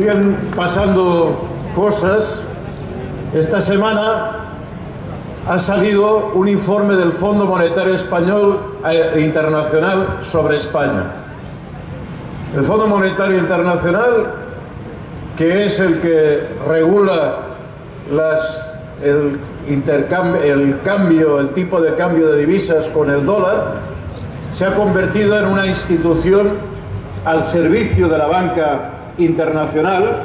Siguen pasando cosas. Esta semana ha salido un informe del Fondo Monetario Español e Internacional sobre España. El Fondo Monetario Internacional, que es el que regula el tipo de cambio de divisas con el dólar, se ha convertido en una institución al servicio de la banca internacional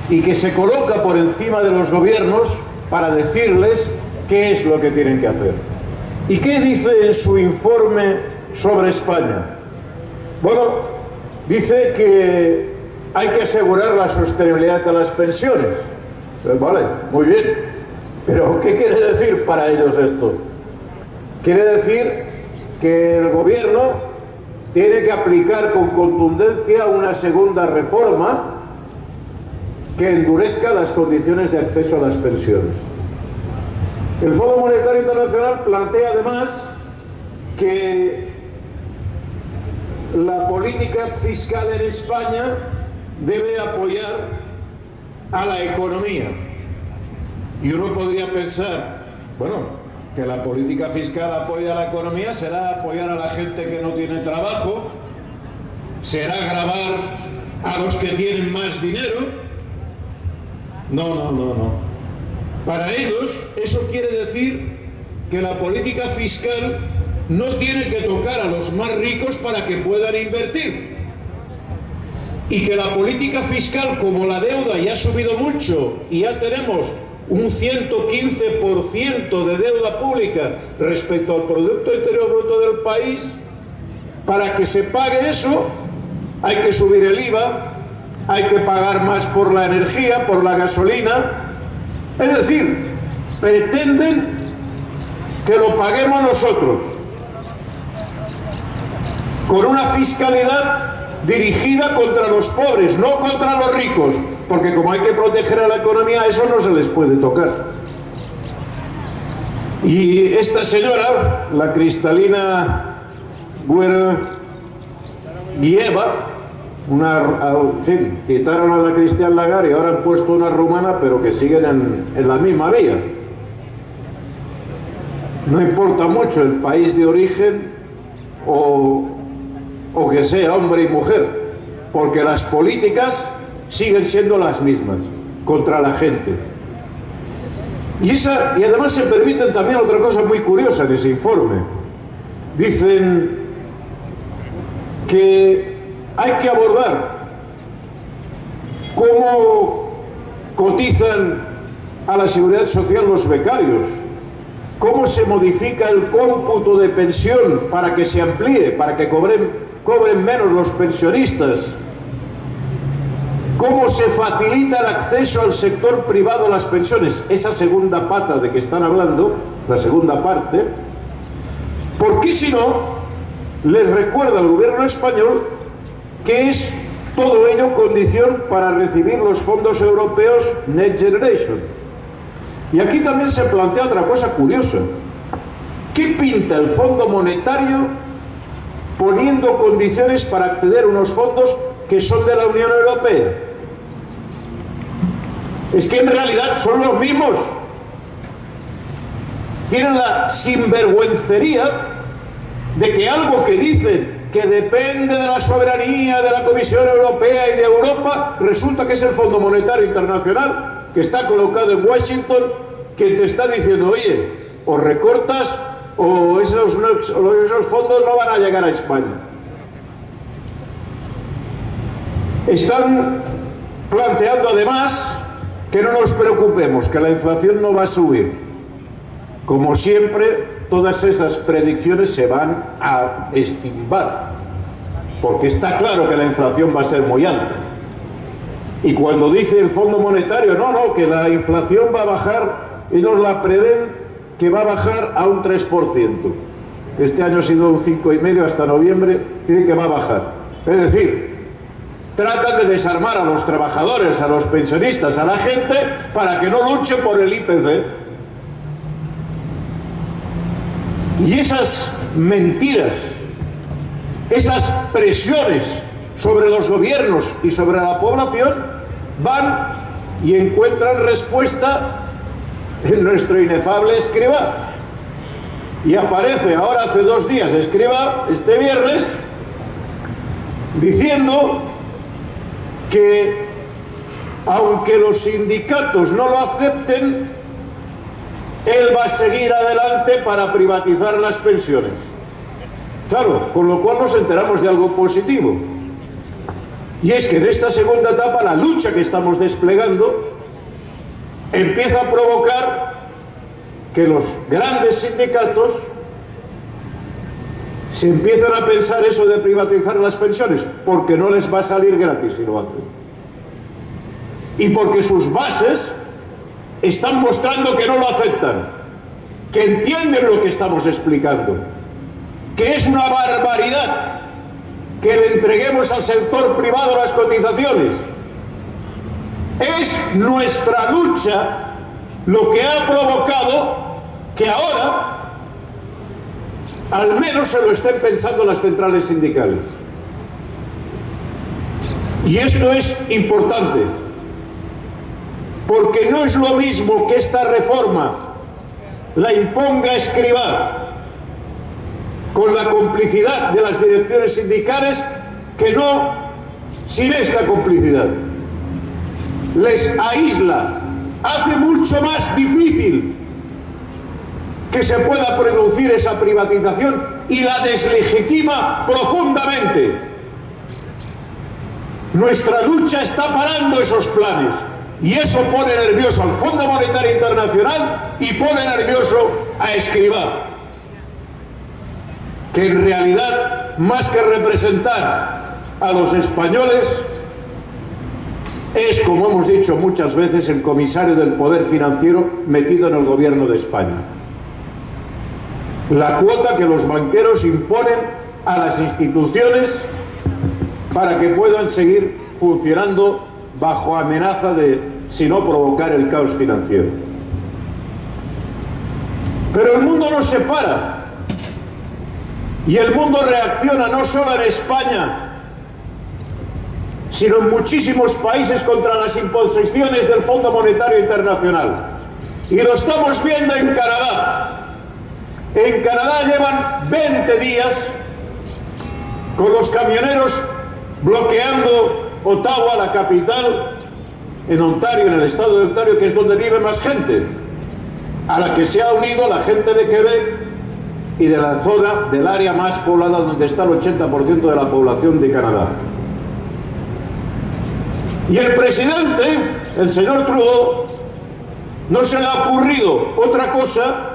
y que se coloca por encima de los gobiernos para decirles qué es lo que tienen que hacer. ¿Y qué dice en su informe sobre España? Bueno, dice que hay que asegurar la sostenibilidad de las pensiones. Vale, muy bien. Pero ¿qué quiere decir para ellos esto? Quiere decir que el gobierno tiene que aplicar con contundencia una segunda reforma que endurezca las condiciones de acceso a las pensiones. El Fondo Monetario Internacional plantea además que la política fiscal en España debe apoyar a la economía. Y uno podría pensar, bueno, que la política fiscal apoya a la economía será apoyar a la gente que no tiene trabajo, será gravar a los que tienen más dinero. No. Para ellos eso quiere decir que la política fiscal no tiene que tocar a los más ricos para que puedan invertir. Y que la política fiscal, como la deuda ya ha subido mucho y ya tenemos un 115% de deuda pública respecto al Producto Interior Bruto del país, para que se pague eso hay que subir el IVA, hay que pagar más por la energía, por la gasolina. Es decir, pretenden que lo paguemos nosotros, con una fiscalidad dirigida contra los pobres, no contra los ricos, porque como hay que proteger a la economía, eso no se les puede tocar. Y esta señora, la Cristalina Georgieva, quitaron a la Christine Lagarde y ahora han puesto una rumana, pero que siguen en la misma vía. No importa mucho el país de origen o que sea hombre y mujer, porque las políticas siguen siendo las mismas, contra la gente. Y además se permiten también otra cosa muy curiosa en ese informe. Dicen que hay que abordar cómo cotizan a la seguridad social los becarios, cómo se modifica el cómputo de pensión para que se amplíe, para que cobren menos los pensionistas, cómo se facilita el acceso al sector privado a las pensiones, esa segunda pata de que están hablando, la segunda parte, porque si no, les recuerda al gobierno español que es todo ello condición para recibir los fondos europeos Next Generation. Y aquí también se plantea otra cosa curiosa. ¿Qué pinta el Fondo Monetario poniendo condiciones para acceder a unos fondos que son de la Unión Europea? Es que en realidad son los mismos. Tienen la sinvergüencería de que algo que dicen que depende de la soberanía de la Comisión Europea y de Europa, resulta que es el Fondo Monetario Internacional, que está colocado en Washington, quien te está diciendo, oye, o recortas o esos fondos no van a llegar a España. Están planteando además que no nos preocupemos, que la inflación no va a subir. Como siempre, todas esas predicciones se van a estimbar, porque está claro que la inflación va a ser muy alta. Y cuando dice el Fondo Monetario, no, que la inflación va a bajar, ellos la prevén que va a bajar a un 3%. Este año ha sido un 5,5%, hasta noviembre dicen que va a bajar. Es decir, tratan de desarmar a los trabajadores, a los pensionistas, a la gente, para que no luche por el IPC. Y esas mentiras, esas presiones sobre los gobiernos y sobre la población van y encuentran respuesta en nuestro inefable Escrivá. Y aparece ahora hace 2 días Escrivá, este viernes, diciendo que aunque los sindicatos no lo acepten, él va a seguir adelante para privatizar las pensiones. Claro, con lo cual nos enteramos de algo positivo. Y es que en esta segunda etapa la lucha que estamos desplegando empieza a provocar que los grandes sindicatos se empiezan a pensar eso de privatizar las pensiones, porque no les va a salir gratis si lo hacen. Y porque sus bases están mostrando que no lo aceptan, que entienden lo que estamos explicando, que es una barbaridad que le entreguemos al sector privado las cotizaciones. Es nuestra lucha lo que ha provocado que ahora al menos se lo estén pensando las centrales sindicales. Y esto es importante, porque no es lo mismo que esta reforma la imponga Escrivá con la complicidad de las direcciones sindicales que no sin esta complicidad. Les aísla, hace mucho más difícil que se pueda producir esa privatización y la deslegitima profundamente. Nuestra lucha está parando esos planes y eso pone nervioso al Fondo Monetario Internacional y pone nervioso a Escrivá, que en realidad, más que representar a los españoles, es, como hemos dicho muchas veces, el comisario del poder financiero metido en el gobierno de España. La cuota que los banqueros imponen a las instituciones para que puedan seguir funcionando bajo amenaza de, si no, provocar el caos financiero. Pero el mundo no se para. Y el mundo reacciona no solo en España, sino en muchísimos países contra las imposiciones del Fondo Monetario Internacional. Y lo estamos viendo en Canadá. En Canadá llevan 20 días con los camioneros bloqueando Ottawa, la capital, en Ontario, en el estado de Ontario, que es donde vive más gente, a la que se ha unido la gente de Quebec y de la zona del área más poblada donde está el 80% de la población de Canadá. Y el presidente, el señor Trudeau, no se le ha ocurrido otra cosa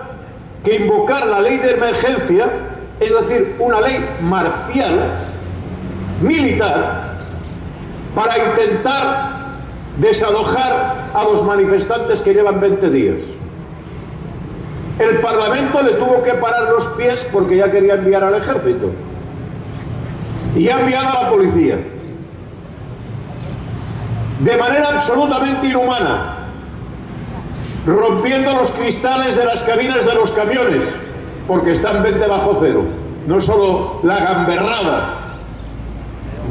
que invocar la ley de emergencia, es decir, una ley marcial, militar, para intentar desalojar a los manifestantes que llevan 20 días. El Parlamento le tuvo que parar los pies porque ya quería enviar al ejército. Y ha enviado a la policía. De manera absolutamente inhumana, rompiendo los cristales de las cabinas de los camiones, porque están 20 bajo cero. No solo la gamberrada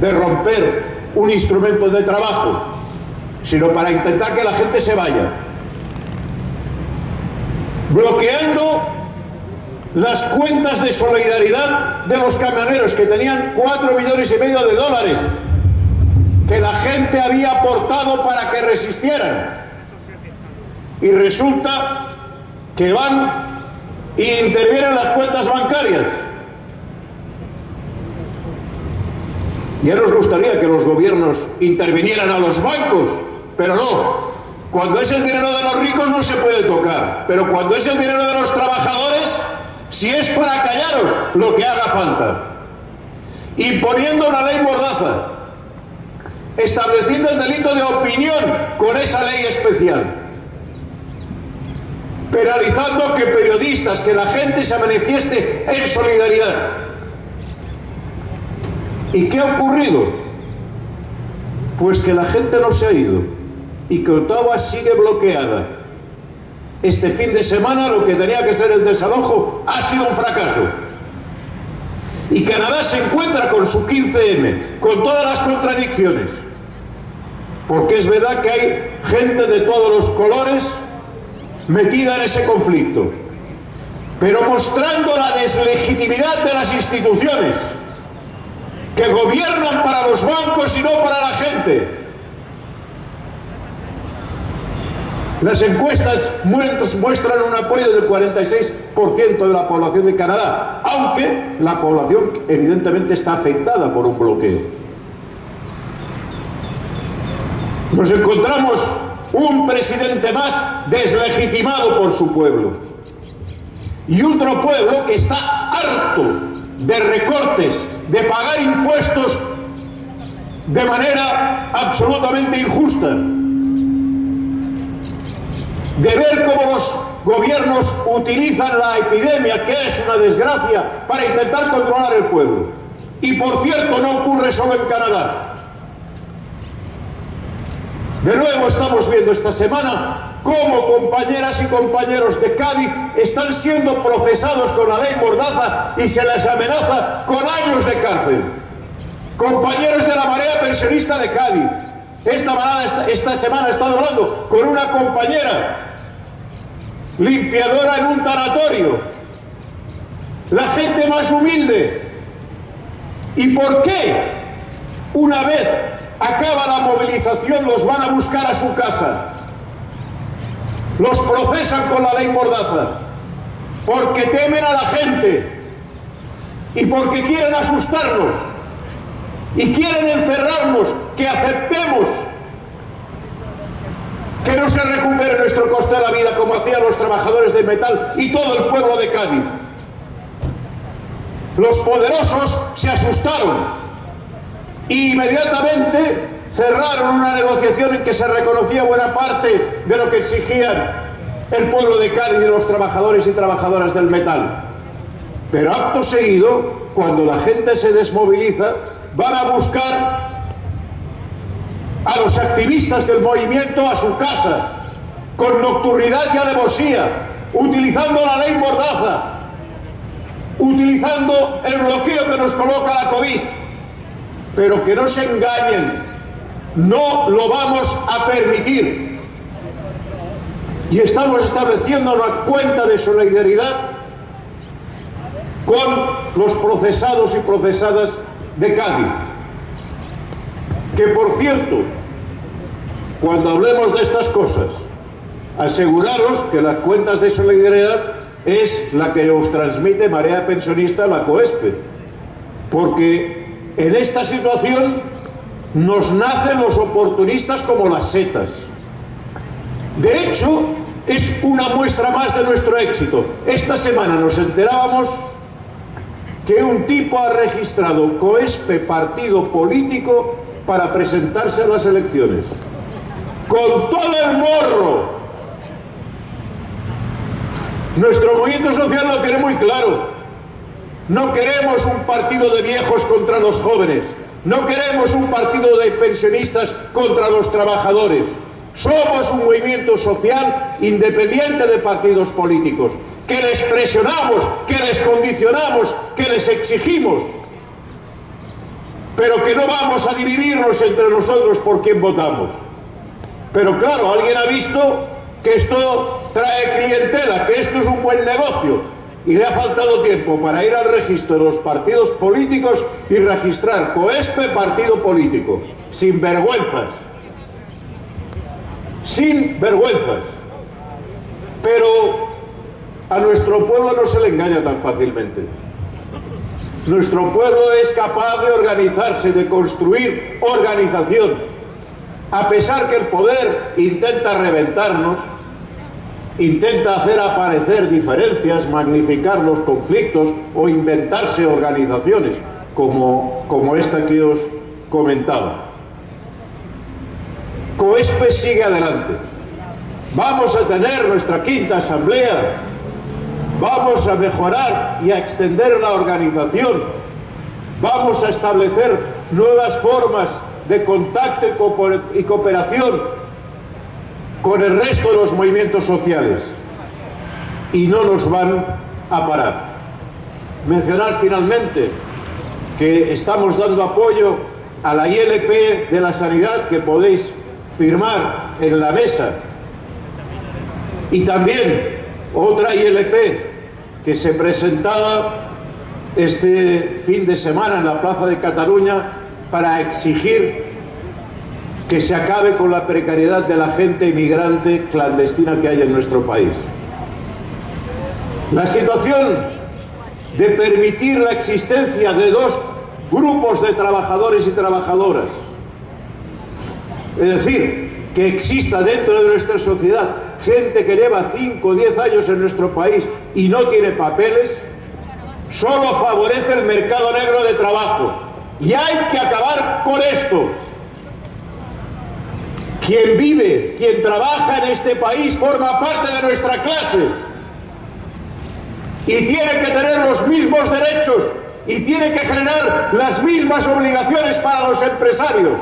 de romper un instrumento de trabajo, sino para intentar que la gente se vaya. Bloqueando las cuentas de solidaridad de los camioneros, que tenían $4,5 millones de dólares que la gente había aportado para que resistieran. Y resulta que van e intervienen las cuentas bancarias. Ya nos gustaría que los gobiernos intervinieran a los bancos, pero no. Cuando es el dinero de los ricos no se puede tocar, pero cuando es el dinero de los trabajadores, si es para callaros, lo que haga falta. Imponiendo una ley mordaza, estableciendo el delito de opinión con esa ley especial, penalizando que periodistas, que la gente se manifieste en solidaridad. ¿Y qué ha ocurrido? Pues que la gente no se ha ido y que Ottawa sigue bloqueada. Este fin de semana lo que tenía que ser el desalojo ha sido un fracaso. Y Canadá se encuentra con su 15M, con todas las contradicciones. porque es verdad que hay gente de todos los colores metida en ese conflicto, pero mostrando la deslegitimidad de las instituciones que gobiernan para los bancos y no para la gente. Las encuestas muestran un apoyo del 46% de la población de Canadá, aunque la población evidentemente está afectada por un bloqueo. Nos encontramos un presidente más deslegitimado por su pueblo y otro pueblo que está harto de recortes, de pagar impuestos de manera absolutamente injusta, de ver cómo los gobiernos utilizan la epidemia, que es una desgracia, para intentar controlar el pueblo. Y por cierto, no ocurre solo en Canadá. De nuevo estamos viendo esta semana cómo compañeras y compañeros de Cádiz están siendo procesados con la ley Mordaza y se les amenaza con años de cárcel. Compañeros de la Marea Pensionista de Cádiz. Esta semana he estado hablando con una compañera limpiadora en un tanatorio, la gente más humilde. ¿Y por qué una vez acaba la movilización los van a buscar a su casa? Los procesan con la ley Mordaza porque temen a la gente y porque quieren asustarnos y quieren encerrarnos, que aceptemos que no se recupere nuestro coste de la vida como hacían los trabajadores del metal y todo el pueblo de Cádiz. Los poderosos se asustaron e inmediatamente cerraron una negociación en que se reconocía buena parte de lo que exigían el pueblo de Cádiz y los trabajadores y trabajadoras del metal. Pero acto seguido, cuando la gente se desmoviliza, van a buscar a los activistas del movimiento a su casa, con nocturnidad y alevosía, utilizando la ley Mordaza, utilizando el bloqueo que nos coloca la COVID. Pero que no se engañen, no lo vamos a permitir. Y estamos estableciendo una cuenta de solidaridad con los procesados y procesadas de Cádiz. Que por cierto, cuando hablemos de estas cosas, aseguraros que las cuentas de solidaridad es la que os transmite Marea Pensionista, la COESPE, porque en esta situación nos nacen los oportunistas como las setas. De hecho, es una muestra más de nuestro éxito. Esta semana nos enterábamos que un tipo ha registrado COESPE partido político para presentarse a las elecciones, con todo el morro. Nuestro movimiento social lo tiene muy claro. No queremos un partido de viejos contra los jóvenes, no queremos un partido de pensionistas contra los trabajadores. Somos un movimiento social independiente de partidos políticos, que les presionamos, que les condicionamos, que les exigimos, pero que no vamos a dividirnos entre nosotros por quién votamos. Pero claro, alguien ha visto que esto trae clientela, que esto es un buen negocio, y le ha faltado tiempo para ir al registro de los partidos políticos y registrar COESPE partido político. Sin vergüenzas. Sin vergüenzas. Pero a nuestro pueblo no se le engaña tan fácilmente. Nuestro pueblo es capaz de organizarse, de construir organización. A pesar que el poder intenta reventarnos, intenta hacer aparecer diferencias, magnificar los conflictos o inventarse organizaciones, como esta que os comentaba. COESPE sigue adelante. Vamos a tener nuestra quinta asamblea. Vamos a mejorar y a extender la organización. Vamos a establecer nuevas formas de contacto y cooperación con el resto de los movimientos sociales. Y no nos van a parar. Mencionar finalmente que estamos dando apoyo a la ILP de la sanidad, que podéis firmar en la mesa, y también otra ILP que se presentaba este fin de semana en la Plaza de Cataluña para exigir que se acabe con la precariedad de la gente inmigrante clandestina que hay en nuestro país. La situación de permitir la existencia de dos grupos de trabajadores y trabajadoras, es decir, que exista dentro de nuestra sociedad gente que lleva 5 o 10 años en nuestro país y no tiene papeles, solo favorece el mercado negro de trabajo. Y hay que acabar con esto. Quien vive, quien trabaja en este país forma parte de nuestra clase y tiene que tener los mismos derechos y tiene que generar las mismas obligaciones para los empresarios.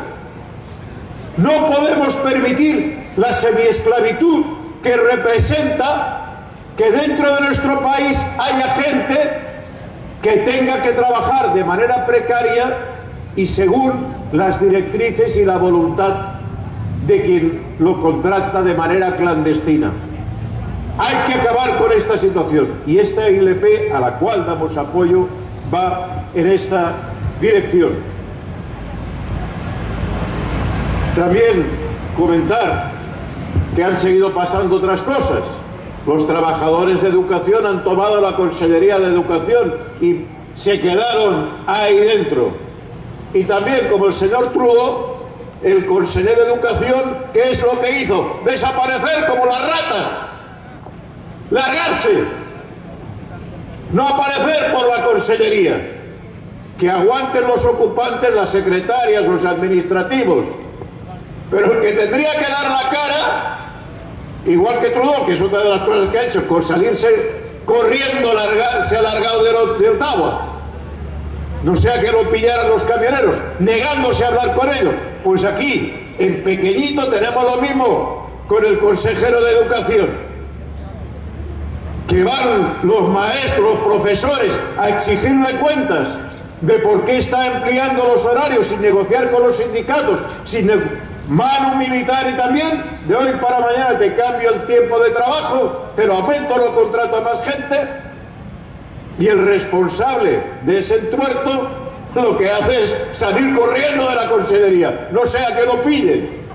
No podemos permitir la semiesclavitud que representa que dentro de nuestro país haya gente que tenga que trabajar de manera precaria y según las directrices y la voluntad de quien lo contrata de manera clandestina. Hay que acabar con esta situación y esta ILP, a la cual damos apoyo, va en esta dirección. También comentar que han seguido pasando otras cosas. Los trabajadores de educación han tomado la Consellería de Educación y se quedaron ahí dentro. Y también, como el señor Trudeau, el conseller de Educación, ¿qué es lo que hizo? Desaparecer como las ratas, largarse, no aparecer por la Consellería. Que aguanten los ocupantes, las secretarias, los administrativos, pero el que tendría que dar la cara, igual que Trudeau, que es otra de las cosas que ha hecho, con salirse corriendo, se ha largado de Ottawa, no sea que lo pillaran los camioneros, negándose a hablar con ellos. Pues aquí, en pequeñito, tenemos lo mismo con el consejero de Educación, que van los maestros, los profesores, a exigirle cuentas de por qué está empleando los horarios sin negociar con los sindicatos, sin mano militar, y también de hoy para mañana te cambio el tiempo de trabajo, pero aumento, no contrato a más gente, y el responsable de ese entuerto lo que hace es salir corriendo de la Consellería, no sea que lo pillen.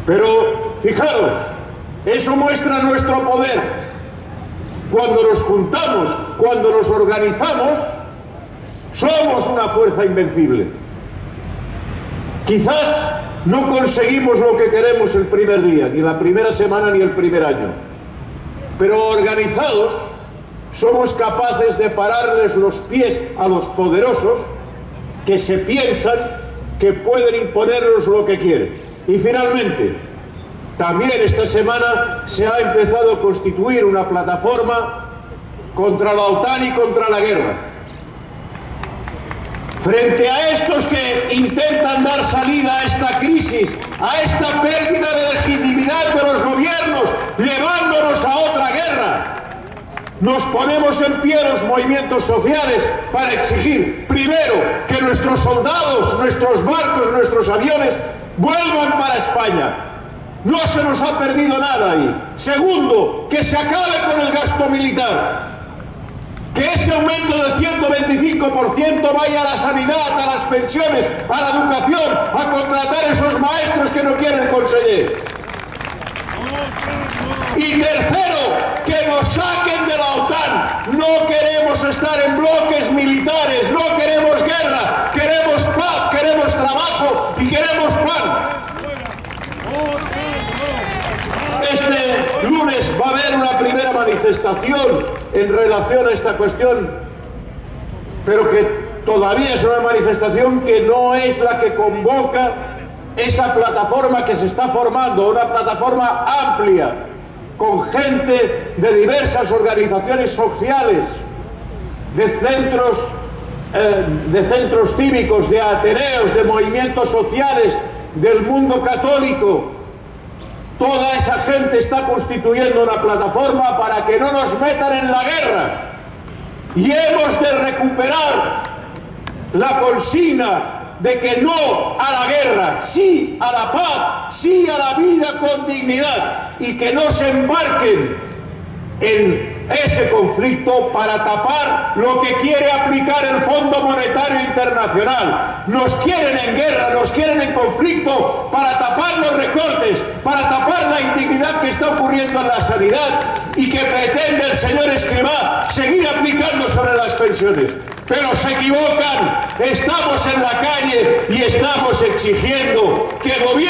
Pero fijaros, eso muestra nuestro poder. Cuando nos juntamos, cuando nos organizamos, somos una fuerza invencible. Quizás no conseguimos lo que queremos el primer día, ni la primera semana, ni el primer año, pero organizados somos capaces de pararles los pies a los poderosos que se piensan que pueden imponernos lo que quieren. Y finalmente, también esta semana se ha empezado a constituir una plataforma contra la OTAN y contra la guerra. Frente a estos que intentan dar salida a esta crisis, a esta pérdida de legitimidad de los gobiernos, llevándonos a otra guerra, nos ponemos en pie los movimientos sociales para exigir, primero, que nuestros soldados, nuestros barcos, nuestros aviones vuelvan para España. No se nos ha perdido nada ahí. Segundo, que se acabe con el gasto militar. Que ese aumento del 125% vaya a la sanidad, a las pensiones, a la educación, a contratar a esos maestros que no quiere el conseller. Y tercero, que nos saquen de la OTAN. No queremos estar en bloques militares, no queremos guerra, queremos paz, queremos trabajo y queremos pan. Este lunes va a haber una primera manifestación en relación a esta cuestión, pero que todavía es una manifestación que no es la que convoca esa plataforma que se está formando, una plataforma amplia, con gente de diversas organizaciones sociales, de centros cívicos, de ateneos, de movimientos sociales, del mundo católico. Toda esa gente está constituyendo una plataforma para que no nos metan en la guerra. Y hemos de recuperar la consigna de que no a la guerra, sí a la paz, sí a la vida con dignidad, y que no se embarquen en ese conflicto para tapar lo que quiere aplicar el Fondo Monetario Internacional. Nos quieren en guerra, nos quieren en conflicto para tapar los recortes, para tapar la indignidad que está ocurriendo en la sanidad y que pretende el señor Escrivá seguir aplicando sobre las pensiones. Pero se equivocan, estamos en la calle y estamos exigiendo que el gobierno